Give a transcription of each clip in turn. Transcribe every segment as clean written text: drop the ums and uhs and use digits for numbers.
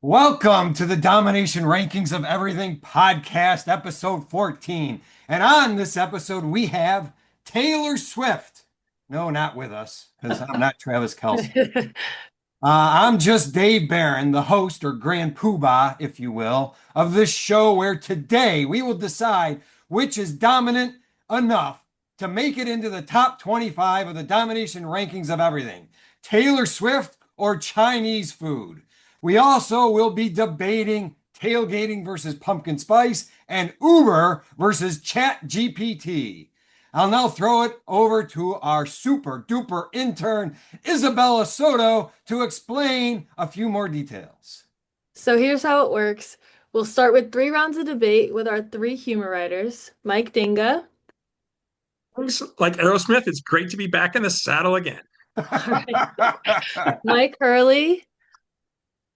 Welcome to the Domination Rankings of Everything podcast, episode 14. And on this episode, we have Taylor Swift. No, not with us, because I'm not Travis Kelce. I'm just Dave Barend, the host or grand poobah, if you will, of this show where today we will decide which is dominant enough to make it into the top 25 of the Domination Rankings of Everything. Taylor Swift or Chinese food. We also will be debating tailgating versus pumpkin spice and Uber versus Chat GPT. I'll now throw it over to our super duper intern, Isabella Souto, to explain a few more details. So here's how it works. We'll start with 3 rounds of debate with our 3 humor writers, Mike Dinga. Like Aerosmith, it's great to be back in the saddle again. Mike Hurley.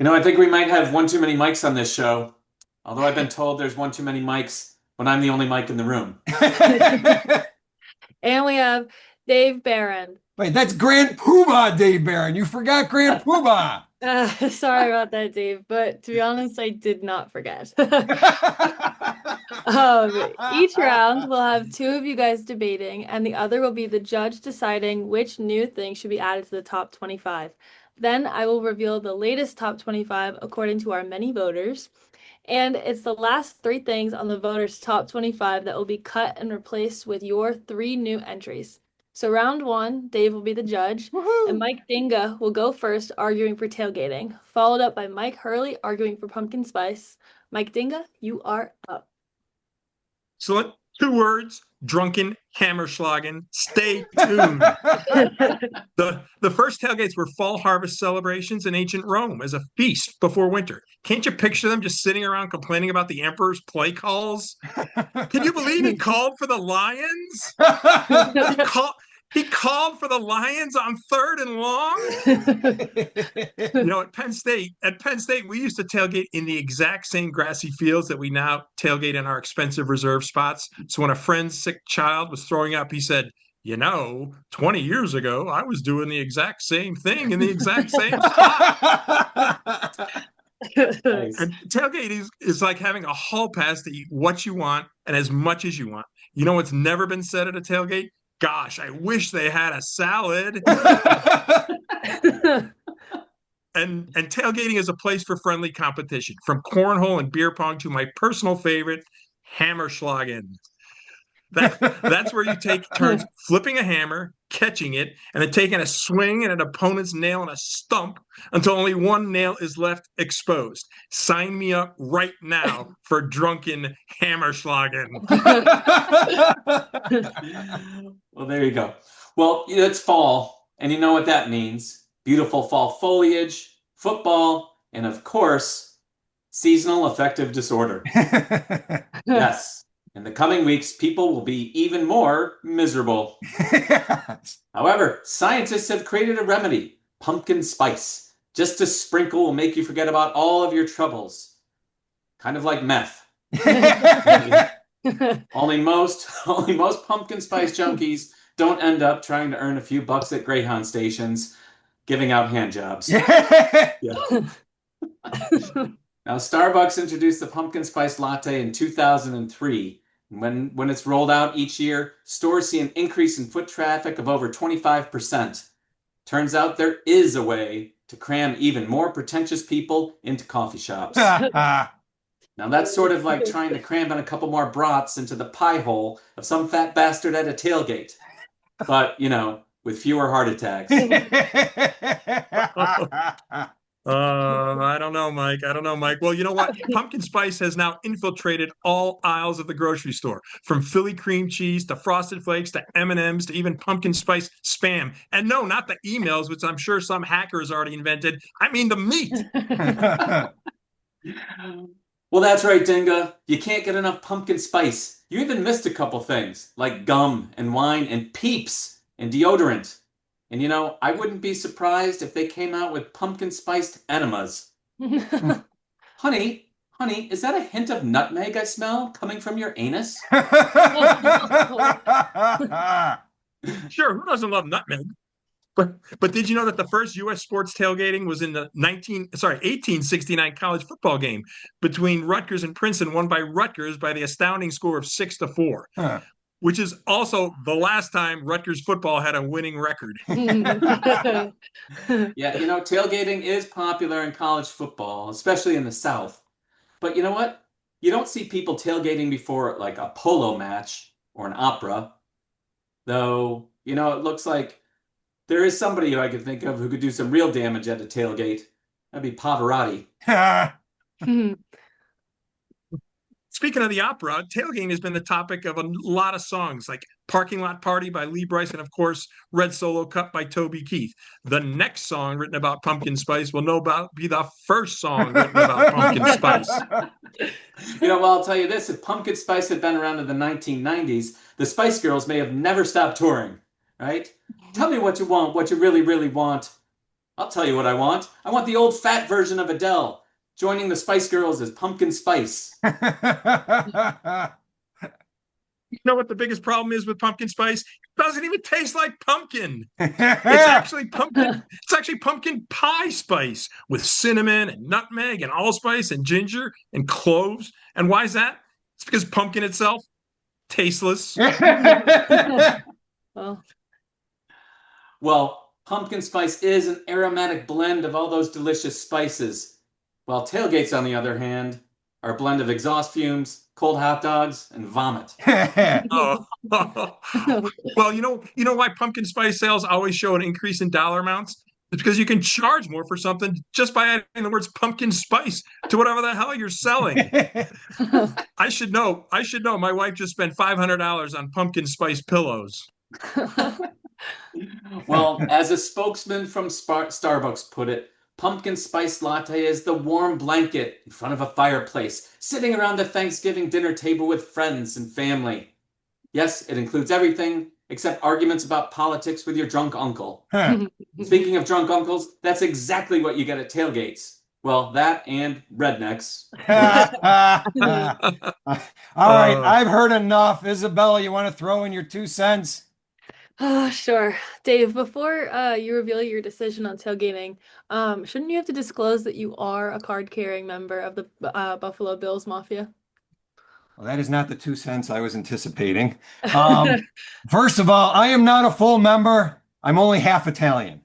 I think we might have one too many mics on this show. Although I've been told there's one too many mics when I'm the only mic in the room. And we have Dave Barend. Wait, that's Grand Poobah, Dave Barend. You forgot Grand Poobah. Sorry about that, Dave, but to be honest, I did not forget. Each round we'll have 2 of you guys debating, and the other will be the judge deciding which new thing should be added to the top 25. Then I will reveal the latest top 25 according to our many voters. And it's the last 3 things on the voters' top 25 that will be cut and replaced with your 3 new entries. So round 1, Dave will be the judge, and Mike Dinga will go first, arguing for tailgating, followed up by Mike Hurley arguing for pumpkin spice. Mike Dinga, you are up. So 2 words, drunken Hammerschlagen. Stay tuned. The first tailgates were fall harvest celebrations in ancient Rome as a feast before winter. Can't you picture them just sitting around complaining about the emperor's play calls? Can you believe he called for the Lions? He called for the Lions on 3rd and long. At Penn State, we used to tailgate in the exact same grassy fields that we now tailgate in our expensive reserve spots. So when a friend's sick child was throwing up, he said, 20 years ago, I was doing the exact same thing in the exact same spot. And tailgate is like having a hall pass to eat what you want and as much as you want. You know what's never been said at a tailgate? Gosh, I wish they had a salad. And tailgating is a place for friendly competition, from cornhole and beer pong to my personal favorite, Hammerschlagen. That's where you take turns flipping a hammer, catching it, and then taking a swing at an opponent's nail on a stump until only one nail is left exposed. Sign me up right now for drunken Hammerschlagen. Well, there you go. Well, it's fall, and you know what that means. Beautiful fall foliage, football, and of course, seasonal affective disorder. Yes. In the coming weeks, people will be even more miserable. However, scientists have created a remedy, pumpkin spice. Just a sprinkle will make you forget about all of your troubles. Kind of like meth. Only most pumpkin spice junkies don't end up trying to earn a few bucks at Greyhound stations, giving out hand jobs. Yeah. Now, Starbucks introduced the pumpkin spice latte in 2003. When it's rolled out each year, stores see an increase in foot traffic of over 25%. Turns out there is a way to cram even more pretentious people into coffee shops. Now, that's sort of like trying to cram in a couple more brats into the pie hole of some fat bastard at a tailgate. But, with fewer heart attacks. I don't know, Mike. Well, you know what? Pumpkin spice has now infiltrated all aisles of the grocery store, from Philly cream cheese to Frosted Flakes to M&Ms to even pumpkin spice spam. And no, not the emails, which I'm sure some hackers already invented. I mean the meat. Well, that's right, Dinga. You can't get enough pumpkin spice. You even missed a couple things, like gum and wine and Peeps and deodorant. And I wouldn't be surprised if they came out with pumpkin spiced enemas. Honey, is that a hint of nutmeg I smell coming from your anus? Sure, who doesn't love nutmeg? But did you know that the first U.S. sports tailgating was in the 1869 college football game between Rutgers and Princeton, won by Rutgers by the astounding score of 6-4, Huh. which is also the last time Rutgers football had a winning record. Yeah, tailgating is popular in college football, especially in the South. But you know what? You don't see people tailgating before like a polo match or an opera. Though, it looks like there is somebody who I could think of who could do some real damage at a tailgate. That'd be Pavarotti. Speaking of the opera, tailgating has been the topic of a lot of songs, like Parking Lot Party by Lee Brice, and of course, Red Solo Cup by Toby Keith. The next song written about pumpkin spice will be the first song written about pumpkin spice. Well, I'll tell you this, if pumpkin spice had been around in the 1990s, the Spice Girls may have never stopped touring, right? Tell me what you want, what you really, really want. I'll tell you what I want. I want the old fat version of Adele. Joining the Spice Girls as Pumpkin Spice. You know what the biggest problem is with pumpkin spice? It doesn't even taste like pumpkin. It's actually pumpkin. It's actually pumpkin pie spice with cinnamon and nutmeg and allspice and ginger and cloves. And why is that? It's because pumpkin itself, tasteless. Well, pumpkin spice is an aromatic blend of all those delicious spices. While tailgates, on the other hand, are a blend of exhaust fumes, cold hot dogs, and vomit. Oh. Well, you know why pumpkin spice sales always show an increase in dollar amounts? It's because you can charge more for something just by adding the words pumpkin spice to whatever the hell you're selling. I should know. My wife just spent $500 on pumpkin spice pillows. Well, as a spokesman from Starbucks put it, pumpkin spice latte is the warm blanket in front of a fireplace, sitting around a Thanksgiving dinner table with friends and family. Yes, it includes everything except arguments about politics with your drunk uncle. Speaking of drunk uncles, that's exactly what you get at tailgates. Well, that and rednecks. All right, I've heard enough. Isabella, you want to throw in your 2 cents? Sure. Dave, before you reveal your decision on tailgating, shouldn't you have to disclose that you are a card-carrying member of the Buffalo Bills Mafia? Well, that is not the 2 cents I was anticipating. First of all, I am not a full member. I'm only half Italian.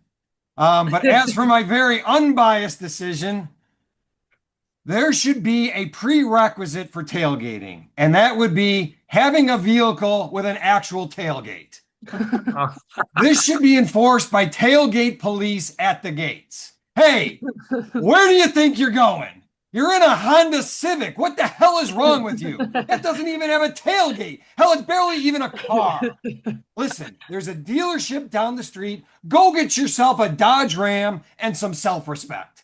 But as for my very unbiased decision, there should be a prerequisite for tailgating, and that would be having a vehicle with an actual tailgate. This should be enforced by tailgate police at the gates. Hey, where do you think you're going? You're in a Honda Civic. What the hell is wrong with you? That doesn't even have a tailgate. Hell, it's barely even a car. Listen, there's a dealership down the street. Go get yourself a Dodge Ram and some self-respect.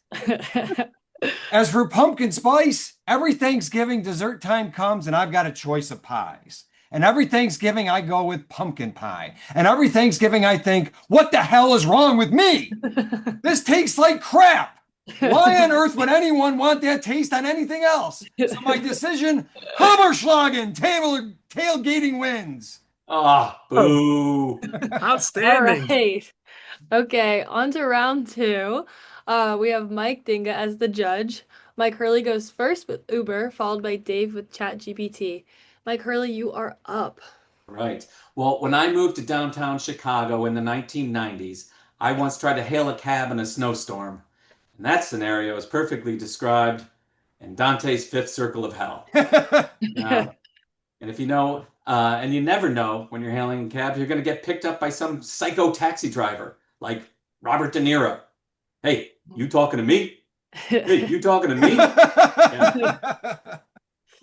As for pumpkin spice, every Thanksgiving dessert time comes and I've got a choice of pies. And every Thanksgiving I go with pumpkin pie. And every Thanksgiving I think, what the hell is wrong with me? This tastes like crap. Why on earth would anyone want that taste on anything else? So my decision, Hammerschlagen, tailgating wins. Ah, boo. Outstanding. All right. Okay, on to round 2. We have Mike Dinga as the judge. Mike Hurley goes first with Uber, followed by Dave with ChatGPT. Mike Hurley, you are up. Right. Well, when I moved to downtown Chicago in the 1990s, I once tried to hail a cab in a snowstorm. And that scenario is perfectly described in Dante's Fifth Circle of Hell. Now, and if you know, and you never know when you're hailing a cab, you're going to get picked up by some psycho taxi driver like Robert De Niro. Hey, you talking to me? Hey, you talking to me? Yeah.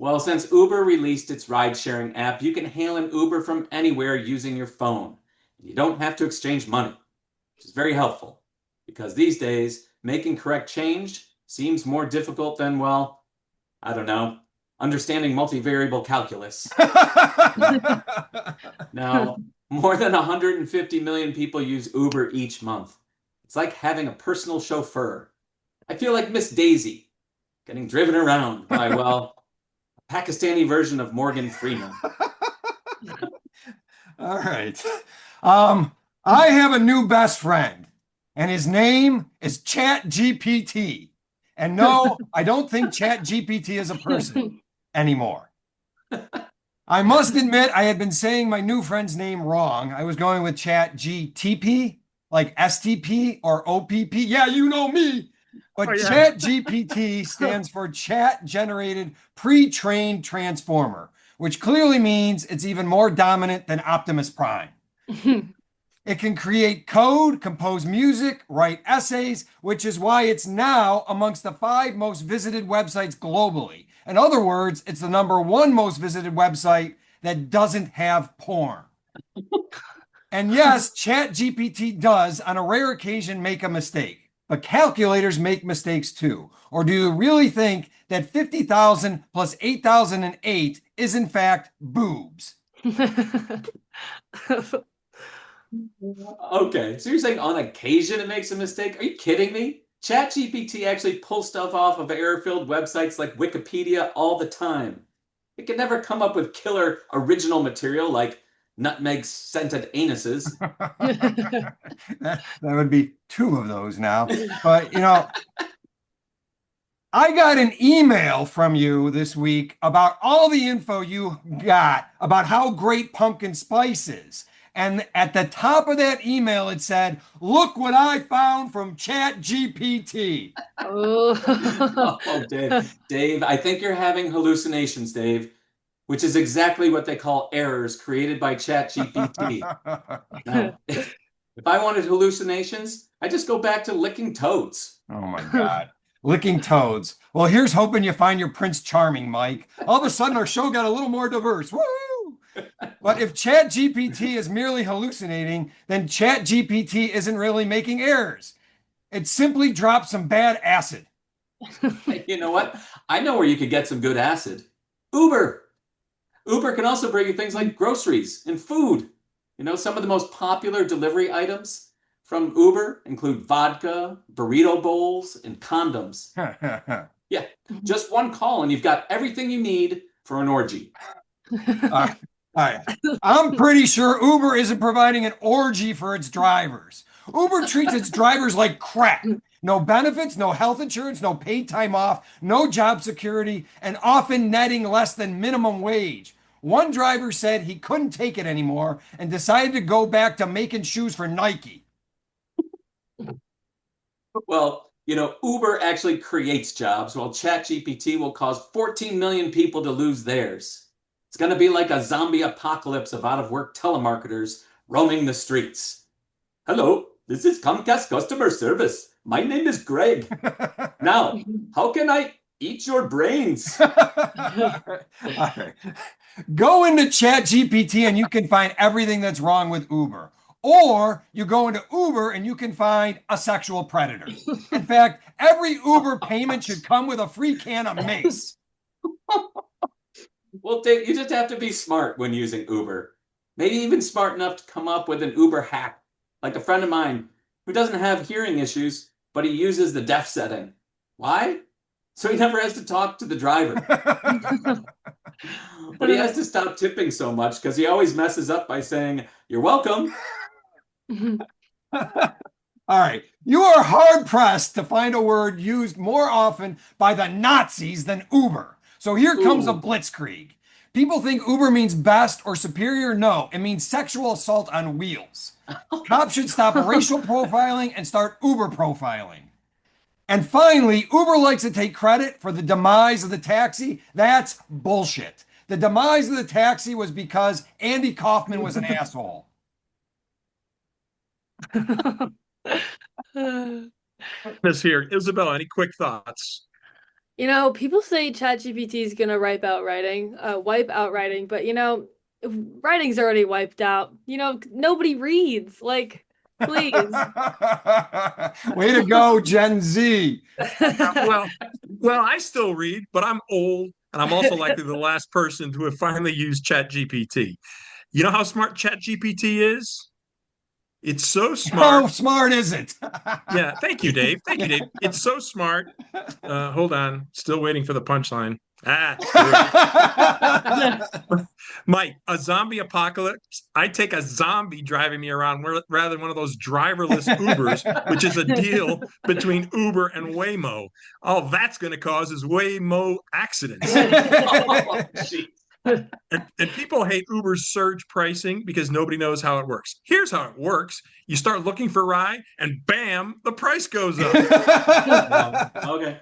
Well, since Uber released its ride-sharing app, you can hail an Uber from anywhere using your phone. You don't have to exchange money, which is very helpful because these days, making correct change seems more difficult than, well, I don't know, understanding multivariable calculus. Now, more than 150 million people use Uber each month. It's like having a personal chauffeur. I feel like Miss Daisy, getting driven around by, well, a Pakistani version of Morgan Freeman. All right. I have a new best friend, and his name is Chat GPT. And no, I don't think Chat GPT is a person anymore. I must admit, I had been saying my new friend's name wrong. I was going with Chat GTP, like STP or OPP. Yeah, you know me. But Oh, yeah. Chat GPT stands for Chat Generated Pre-trained Transformer, which clearly means it's even more dominant than Optimus Prime. It can create code, compose music, write essays, which is why it's now amongst the 5 most visited websites globally. In other words, it's the #1 most visited website that doesn't have porn. And yes, ChatGPT does, on a rare occasion, make a mistake. But calculators make mistakes too. Or do you really think that 50,000 plus 8,008 is in fact boobs? Okay, so you're saying on occasion it makes a mistake? Are you kidding me? ChatGPT actually pulls stuff off of error-filled websites like Wikipedia all the time. It can never come up with killer original material like nutmeg-scented anuses. that would be 2 of those now. But, I got an email from you this week about all the info you got about how great pumpkin spice is. And at the top of that email, it said, "Look what I found from Chat GPT." Oh, Dave, I think you're having hallucinations, Dave, which is exactly what they call errors created by ChatGPT. Now, if I wanted hallucinations, I just go back to licking toads. Oh my God. Licking toads. Well, here's hoping you find your Prince Charming, Mike. All of a sudden, our show got a little more diverse. Woo! But if ChatGPT is merely hallucinating, then ChatGPT isn't really making errors. It simply dropped some bad acid. You know what? I know where you could get some good acid. Uber. Uber can also bring you things like groceries and food. Some of the most popular delivery items from Uber include vodka, burrito bowls, and condoms. Yeah, just one call and you've got everything you need for an orgy. All right. I'm pretty sure Uber isn't providing an orgy for its drivers. Uber treats its drivers like crap. No benefits, no health insurance, no paid time off, no job security, and often netting less than minimum wage. One driver said he couldn't take it anymore and decided to go back to making shoes for Nike. Well, Uber actually creates jobs, while ChatGPT will cause 14 million people to lose theirs. It's going to be like a zombie apocalypse of out-of-work telemarketers roaming the streets. Hello, this is Comcast customer service. My name is Greg. Now, how can I eat your brains? All right. Go into ChatGPT and you can find everything that's wrong with Uber. Or you go into Uber and you can find a sexual predator. In fact, every Uber payment should come with a free can of mace. Well, Dave, you just have to be smart when using Uber. Maybe even smart enough to come up with an Uber hack, like a friend of mine who doesn't have hearing issues, but he uses the deaf setting. Why? So he never has to talk to the driver. But he has to stop tipping so much because he always messes up by saying, "You're welcome." All right. You are hard pressed to find a word used more often by the Nazis than Uber. So here comes a blitzkrieg. People think Uber means best or superior. No, it means sexual assault on wheels. Cops should stop racial profiling and start Uber profiling. And finally, Uber likes to take credit for the demise of the taxi. That's bullshit. The demise of the taxi was because Andy Kaufman was an asshole. This here, Isabella, any quick thoughts? People say ChatGPT is gonna wipe out writing, but writing's already wiped out. Nobody reads. Like, please. Way to go, Gen Z. Well, I still read, but I'm old, and I'm also likely the last person to have finally used ChatGPT. You know how smart ChatGPT is? It's so smart. How smart is it? Yeah, thank you, Dave. Thank you, Dave. It's so smart. Hold on, still waiting for the punchline. True. Mike, a zombie apocalypse, I take a zombie driving me around rather than one of those driverless Ubers, which is a deal between Uber and Waymo. All that's going to cause is Waymo accidents. Oh, geez. And people hate Uber's surge pricing because nobody knows how it works. Here's how it works. You start looking for a ride, and bam, the price goes up. Okay.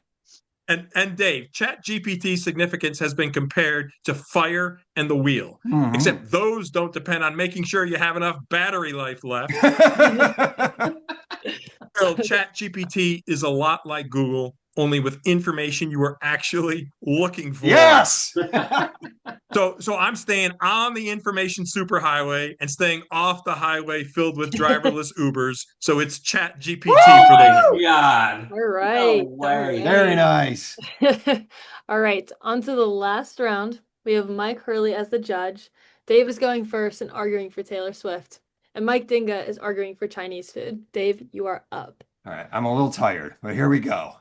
And Dave, Chat GPT's significance has been compared to fire and the wheel, except those don't depend on making sure you have enough battery life left. So Chat GPT is a lot like Google, only with information you are actually looking for. Yes. So I'm staying on the information superhighway and staying off the highway filled with driverless Ubers. So it's Chat GPT for the God. All right. No way. Very nice. All right. On to the last round. We have Mike Hurley as the judge. Dave is going first and arguing for Taylor Swift. And Mike Dinga is arguing for Chinese food. Dave, you are up. All right. I'm a little tired, but here we go.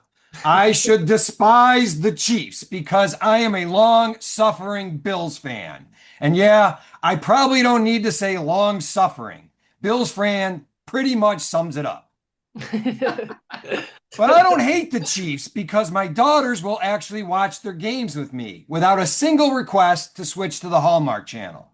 I should despise the Chiefs because I am a long-suffering Bills fan. And yeah, I probably don't need to say long-suffering. Bills fan pretty much sums it up. But I don't hate the Chiefs because my daughters will actually watch their games with me without a single request to switch to the Hallmark channel.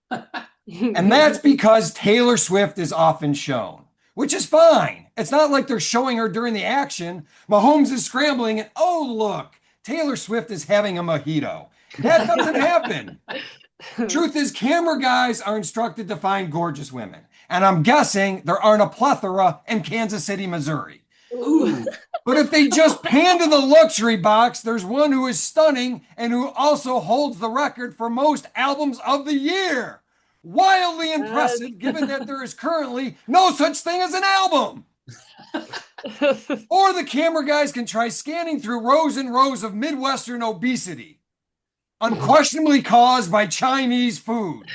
And that's because Taylor Swift is often shown, which is fine. It's not like they're showing her during the action. Mahomes is scrambling and, oh, look, Taylor Swift is having a mojito. That doesn't happen. Truth is, camera guys are instructed to find gorgeous women. And I'm guessing there aren't a plethora in Kansas City, Missouri. Ooh. But if they just pan to the luxury box, there's one who is stunning and who also holds the record for most albums of the year. Wildly impressive, given that there is currently no such thing as an album. Or the camera guys can try scanning through rows and rows of Midwestern obesity, unquestionably caused by Chinese food.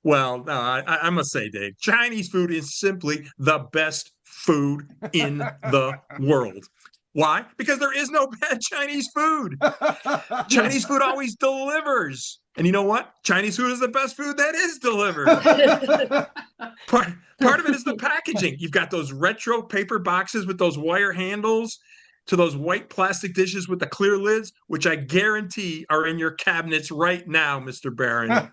Well, no, I must say, Dave, Chinese food is simply the best food in the world. Why? Because there is no bad Chinese food. Chinese food always delivers. And you know what? Chinese food is the best food that is delivered. Part of it is the packaging. You've got those retro paper boxes with those wire handles to those white plastic dishes with the clear lids, which I guarantee are in your cabinets right now, Mr. Barend.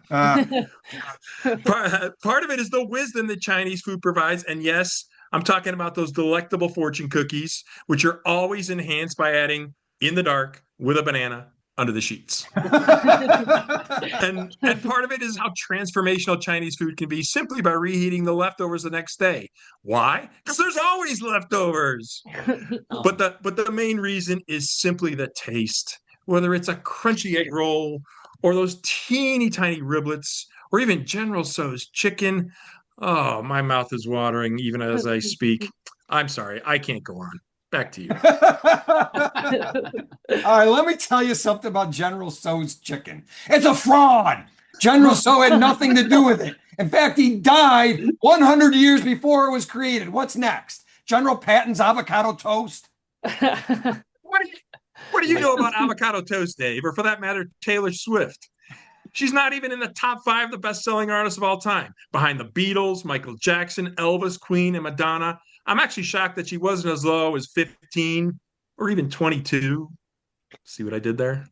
Part of it is the wisdom that Chinese food provides. And yes, I'm talking about those delectable fortune cookies, which are always enhanced by adding in the dark with a banana under the sheets. and part of it is how transformational Chinese food can be simply by reheating the leftovers the next day. Why? Because there's always leftovers. But the main reason is simply the taste. Whether it's a crunchy egg roll or those teeny tiny riblets or even General Tso's chicken. Oh, my mouth is watering even as I speak. I'm sorry, I can't go on. Back to you. All right, let me tell you something about General Tso's chicken. It's a fraud. General Tso had nothing to do with it. In fact, he died 100 years before it was created. What's next? General Patton's avocado toast? What do you know about avocado toast, Dave? Or for that matter, Taylor Swift? She's not even in the top 5 of the best-selling artists of all time, behind the Beatles, Michael Jackson, Elvis, Queen, and Madonna. I'm actually shocked that she wasn't as low as 15 or even 22. See what I did there?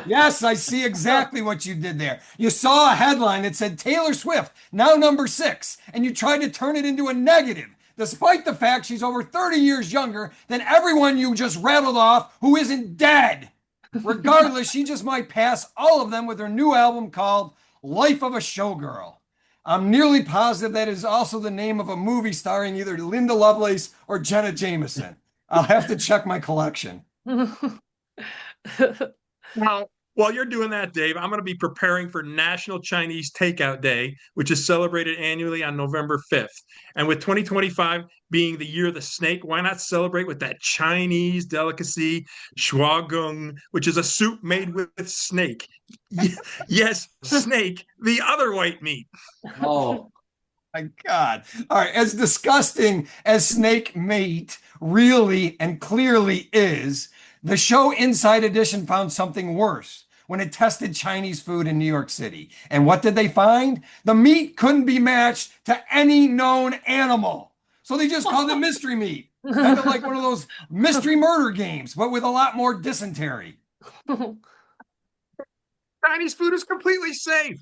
Yes, I see exactly what you did there. You saw a headline that said Taylor Swift, now number 6, and you tried to turn it into a negative, despite the fact she's over 30 years younger than everyone you just rattled off who isn't dead. Regardless, she just might pass all of them with her new album called Life of a Showgirl. I'm nearly positive that is also the name of a movie starring either Linda Lovelace or Jenna Jameson. I'll have to check my collection. Well, while you're doing that, Dave, I'm going to be preparing for National Chinese Takeout Day, which is celebrated annually on November 5th. And with 2025 being the year of the snake, why not celebrate with that Chinese delicacy, shuagung, which is a soup made with snake. Yes, snake, the other white meat. Oh, My God. All right. As disgusting as snake meat really and clearly is, The show Inside Edition found something worse when it tested Chinese food in New York City. And what did they find? The meat couldn't be matched to any known animal. So they just called it mystery meat. Kind of like one of those mystery murder games, but with a lot more dysentery. Chinese food is completely safe.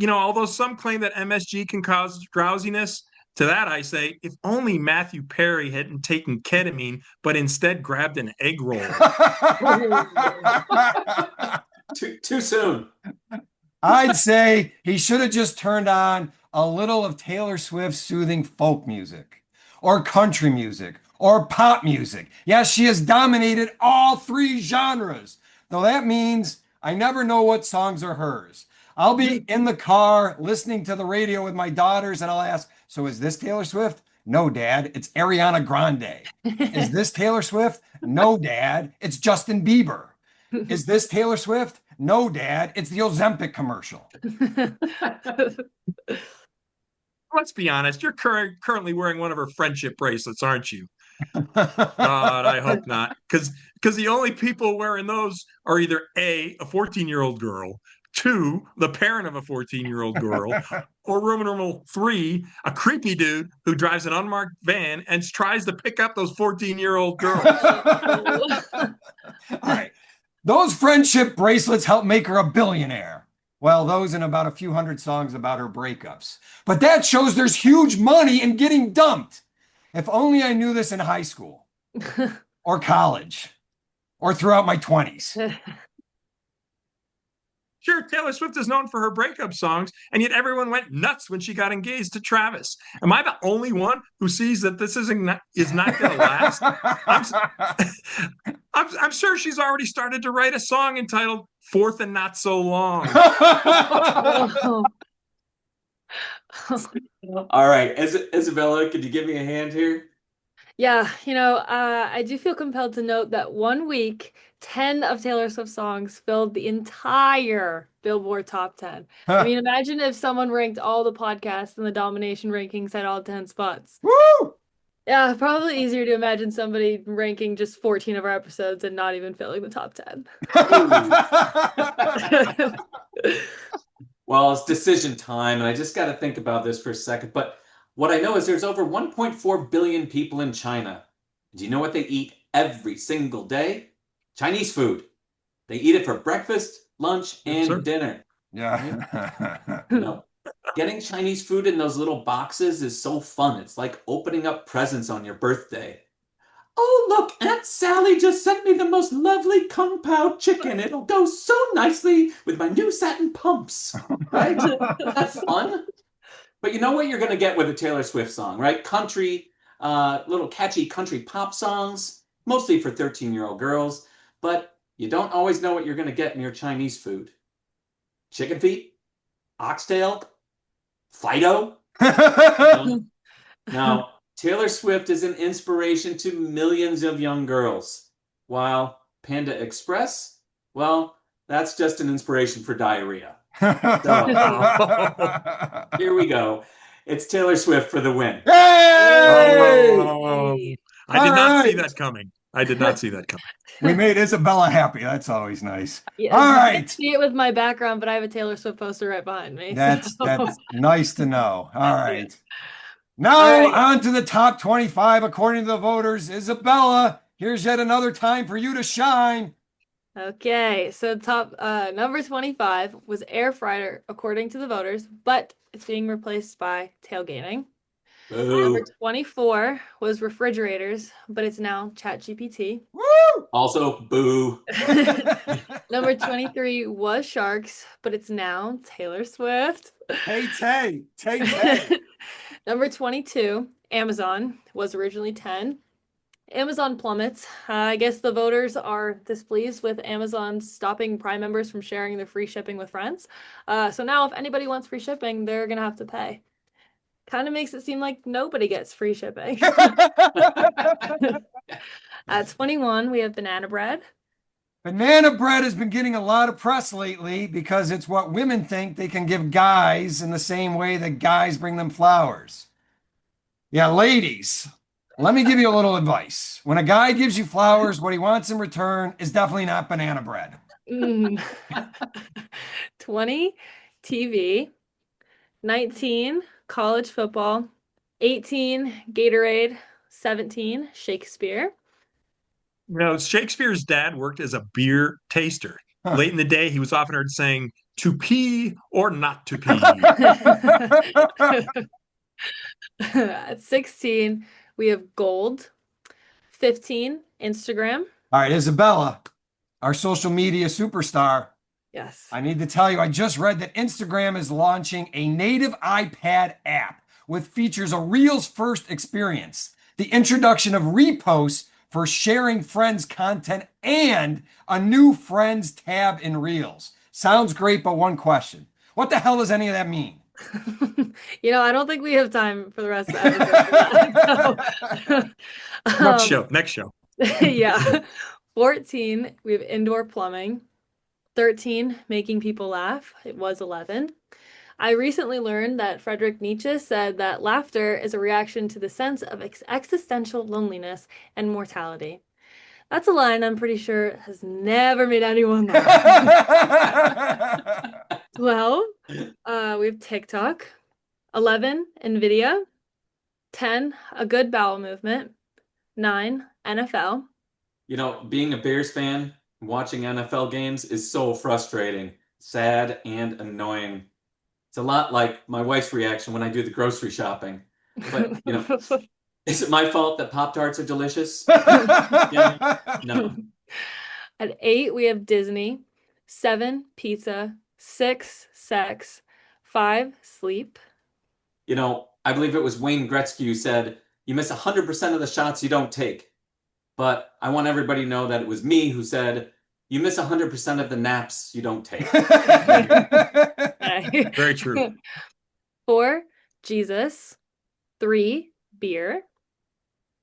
Although some claim that MSG can cause drowsiness, to that I say, if only Matthew Perry hadn't taken ketamine, but instead grabbed an egg roll. Too soon. I'd say he should have just turned on a little of Taylor Swift's soothing folk music, or country music, or pop music. Yes, she has dominated all three genres, though that means I never know what songs are hers. I'll be in the car listening to the radio with my daughters, and I'll ask, so is this Taylor Swift? No, Dad, it's Ariana Grande. Is this Taylor Swift? No, Dad, it's Justin Bieber. Is this Taylor Swift? No, Dad, it's the Ozempic commercial. Let's be honest, you're currently wearing one of her friendship bracelets, aren't you? God, I hope not. Because the only people wearing those are either A, a 14-year-old girl, 2, the parent of a 14-year-old girl, or Roman numeral 3, a creepy dude who drives an unmarked van and tries to pick up those 14-year-old girls. All right. Those friendship bracelets helped make her a billionaire. Well, those and about a few hundred songs about her breakups. But that shows there's huge money in getting dumped. If only I knew this in high school or college or throughout my 20s. Sure, Taylor Swift is known for her breakup songs, and yet everyone went nuts when she got engaged to Travis. Am I the only one who sees that this is not going to last? I'm sure she's already started to write a song entitled Fourth and Not So Long. All right, Isabella, could you give me a hand here? Yeah, I do feel compelled to note that 1 week, 10 of Taylor Swift songs filled the entire Billboard top 10. I mean, imagine if someone ranked all the podcasts in the Domination rankings at all 10 spots. Woo! Yeah, probably easier to imagine somebody ranking just 14 of our episodes and not even filling the top 10. Well, it's decision time, and I just got to think about this for a second. But what I know is there's over 1.4 billion people in China. Do you know what they eat every single day? Chinese food. They eat it for breakfast, lunch, and dinner. Yeah. Getting Chinese food in those little boxes is so fun. It's like opening up presents on your birthday. Oh, look, Aunt Sally just sent me the most lovely Kung Pao chicken. It'll go so nicely with my new satin pumps. Right? That's fun. But you know what you're going to get with a Taylor Swift song, right? Country, little catchy country pop songs, mostly for 13-year-old girls. But you don't always know what you're going to get in your Chinese food. Chicken feet? Oxtail? Fido? Now, Taylor Swift is an inspiration to millions of young girls, while Panda Express, well, that's just an inspiration for diarrhea. So, here we go. It's Taylor Swift for the win. Yay! I did not see that coming. I did not see that coming. We made Isabella happy. That's always nice. Yeah, all I right. can't see it with my background, but I have a Taylor Swift poster right behind me. That's nice to know. All right. Yeah. Now All right. on to the top 25 according to the voters. Isabella, here's yet another time for you to shine. Okay, so top number 25 was Air Fryer according to the voters, but it's being replaced by Tailgating. Boo. Number 24 was Refrigerators, but it's now ChatGPT. Woo! Also, boo. Number 23 was Sharks, but it's now Taylor Swift. Tay. Number 22, Amazon, was originally 10. Amazon plummets. I guess the voters are displeased with Amazon stopping Prime members from sharing their free shipping with friends. So now if anybody wants free shipping, they're going to have to pay. Kind of makes it seem like nobody gets free shipping. At 21, we have Banana Bread. Banana bread has been getting a lot of press lately because it's what women think they can give guys in the same way that guys bring them flowers. Yeah, ladies, Let me give you a little advice. When a guy gives you flowers, what he wants in return is definitely not banana bread. 20, TV. 19, college football. 18, Gatorade. 17, Shakespeare. Shakespeare's dad worked as a beer taster. Huh. Late in the day, he was often heard saying, "To pee or not to pee." At 16, we have gold. 15, Instagram. All right, Isabella, our social media superstar. Yes. I need to tell you, I just read that Instagram is launching a native iPad app with features a Reels first experience, the introduction of reposts for sharing friends' content, and a new friends tab in Reels. Sounds great, but one question. What the hell does any of that mean? I don't think we have time for the rest of the episode for that. Next show. Yeah. 14, we have indoor plumbing. 13, making people laugh. It was 11. I recently learned that Friedrich Nietzsche said that laughter is a reaction to the sense of existential loneliness and mortality. That's a line I'm pretty sure has never made anyone laugh. 12, we have TikTok. 11, NVIDIA. 10, a good bowel movement. 9, NFL. Being a Bears fan, watching NFL games is so frustrating, sad, and annoying. It's a lot like my wife's reaction when I do the grocery shopping. But, is it my fault that Pop-Tarts are delicious? Yeah. No. At 8, we have Disney. 7, pizza. 6, sex. 5, sleep. I believe it was Wayne Gretzky who said, "You miss 100% of the shots you don't take." But I want everybody to know that it was me who said, "You miss 100% of the naps you don't take." Very true. 4, Jesus. 3, beer.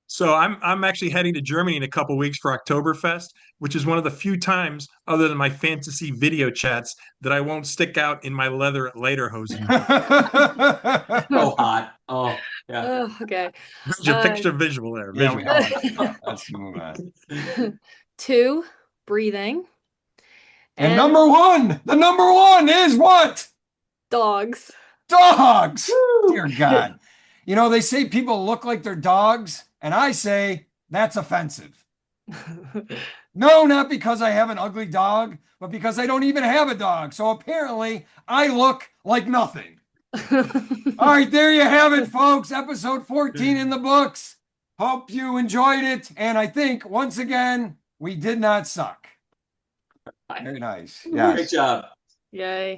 So I'm actually heading to Germany in a couple weeks for Oktoberfest, which is one of the few times, other than my fantasy video chats, that I won't stick out in my leather lederhosen. Oh, hot. Oh, yeah. Oh, okay. Picture visual there. Yeah, Visual. let's move on. 2, breathing. And the number one is what? Dogs. Dogs. Dear God. They say people look like their dogs, and I say that's offensive. No, not because I have an ugly dog, but because I don't even have a dog. So apparently I look like nothing. All right, there you have it, folks. Episode 14 in the books. Hope you enjoyed it. And I think, once again, we did not suck. Very nice. Yes. Great job. Yay.